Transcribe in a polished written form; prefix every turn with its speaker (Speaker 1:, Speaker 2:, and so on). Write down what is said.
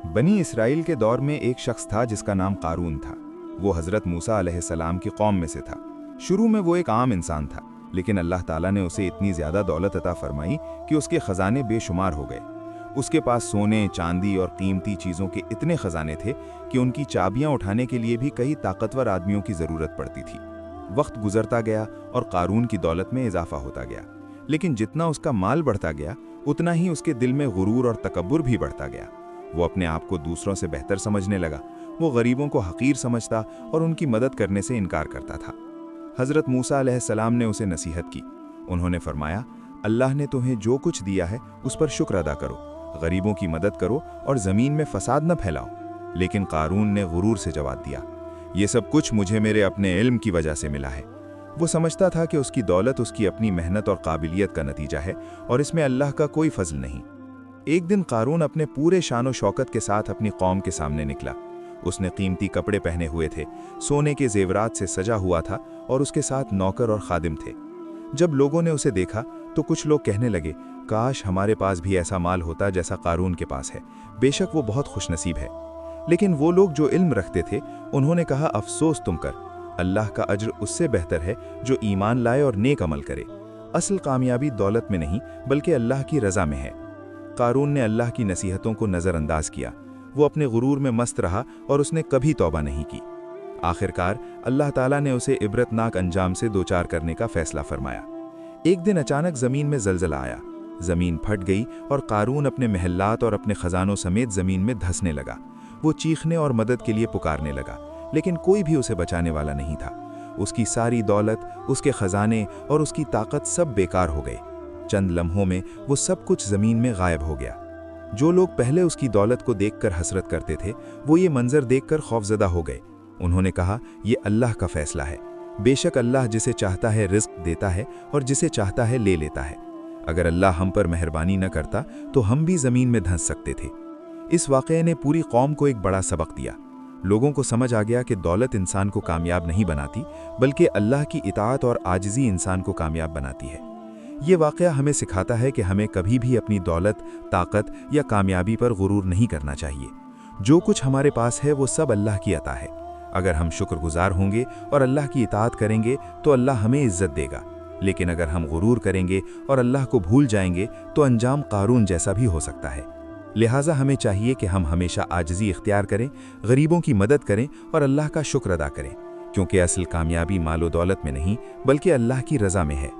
Speaker 1: बनी इसराइल के दौर में एक शख्स था जिसका नाम कारून था। वो हज़रत मूसा अलैहिस्सलाम की कौम में से था। शुरू में वो एक आम इंसान था, लेकिन अल्लाह ताला ने उसे इतनी ज़्यादा दौलत अता फरमाई कि उसके ख़जाने बेशुमार हो गए। उसके पास सोने, चांदी और कीमती चीज़ों के इतने ख़जाने थे कि उनकी चाबियाँ उठाने के लिए भी कई ताकतवर आदमियों की ज़रूरत पड़ती थी। वक्त गुजरता गया और कारून की दौलत में इजाफा होता गया, लेकिन जितना उसका माल बढ़ता गया उतना ही उसके दिल में गुरूर और तकब्बुर भी बढ़ता गया। वो अपने आप को दूसरों से बेहतर समझने लगा। वो गरीबों को हकीर समझता और उनकी मदद करने से इनकार करता था। हज़रत मूसा अलैहिस्सलाम ने उसे नसीहत की। उन्होंने फरमाया, अल्लाह ने तुम्हें जो कुछ दिया है उस पर शुक्र अदा करो, गरीबों की मदद करो और ज़मीन में फसाद न फैलाओ। लेकिन कारून ने गुरूर से जवाब दिया, ये सब कुछ मुझे मेरे अपने इल्म की वजह से मिला है। वो समझता था कि उसकी दौलत उसकी अपनी मेहनत और काबिलियत का नतीजा है और इसमें अल्लाह का कोई फजल नहीं। एक दिन कारून अपने पूरे शानो शौकत के साथ अपनी कौम के सामने निकला। उसने कीमती कपड़े पहने हुए थे, सोने के जेवरात से सजा हुआ था और उसके साथ नौकर और खादिम थे। जब लोगों ने उसे देखा तो कुछ लोग कहने लगे, काश हमारे पास भी ऐसा माल होता जैसा कारून के पास है, बेशक वो बहुत खुशनसीब है। लेकिन वो लोग जो इल्म रखते थे उन्होंने कहा, अफसोस तुम कर, अल्लाह का अज्र उससे बेहतर है जो ईमान लाए और नेक अमल करे। असल कामयाबी दौलत में नहीं बल्कि अल्लाह की रज़ा में है। कारून ने अल्लाह की नसीहतों को नज़रअंदाज किया। वो अपने गुरूर में मस्त रहा और उसने कभी तौबा नहीं की। आखिरकार अल्लाह ताला ने उसे इबरतनाक अंजाम से दो चार करने का फैसला फरमाया। एक दिन अचानक ज़मीन में ज़लज़ला आया। ज़मीन फट गई और कारून अपने महल्लात और अपने ख़जानों समेत ज़मीन में धंसने लगा। वो चीखने और मदद के लिए पुकारने लगा, लेकिन कोई भी उसे बचाने वाला नहीं था। उसकी सारी दौलत, उसके ख़जाने और उसकी ताकत सब बेकार हो गए। चंद लम्हों में वो सब कुछ ज़मीन में गायब हो गया। जो लोग पहले उसकी दौलत को देखकर हसरत करते थे, वो ये मंजर देखकर खौफजदा हो गए। उन्होंने कहा, ये अल्लाह का फैसला है। बेशक अल्लाह जिसे चाहता है रिज़्क देता है और जिसे चाहता है ले लेता है। अगर अल्लाह हम पर मेहरबानी न करता तो हम भी ज़मीन में धंस सकते थे। इस वाक़ये ने पूरी कौम को एक बड़ा सबक दिया। लोगों को समझ आ गया कि दौलत इंसान को कामयाब नहीं बनाती, बल्कि अल्लाह की इताअत और आजिज़ी इंसान को कामयाब बनाती है। ये वाक़या हमें सिखाता है कि हमें कभी भी अपनी दौलत, ताकत या कामयाबी पर गुरूर नहीं करना चाहिए। जो कुछ हमारे पास है वो सब अल्लाह की अता है। अगर हम शुक्रगुजार होंगे और अल्लाह की इताअत करेंगे तो अल्लाह हमें इज़्ज़त देगा। लेकिन अगर हम गुरूर करेंगे और अल्लाह को भूल जाएंगे तो अंजाम कारून जैसा भी हो सकता है। लिहाजा हमें चाहिए कि हम हमेशा आजिज़ी इख्तियार करें, गरीबों की मदद करें और अल्लाह का शुक्र अदा करें, क्योंकि असल कामयाबी मालो दौलत में नहीं बल्कि अल्लाह की रज़ा में है।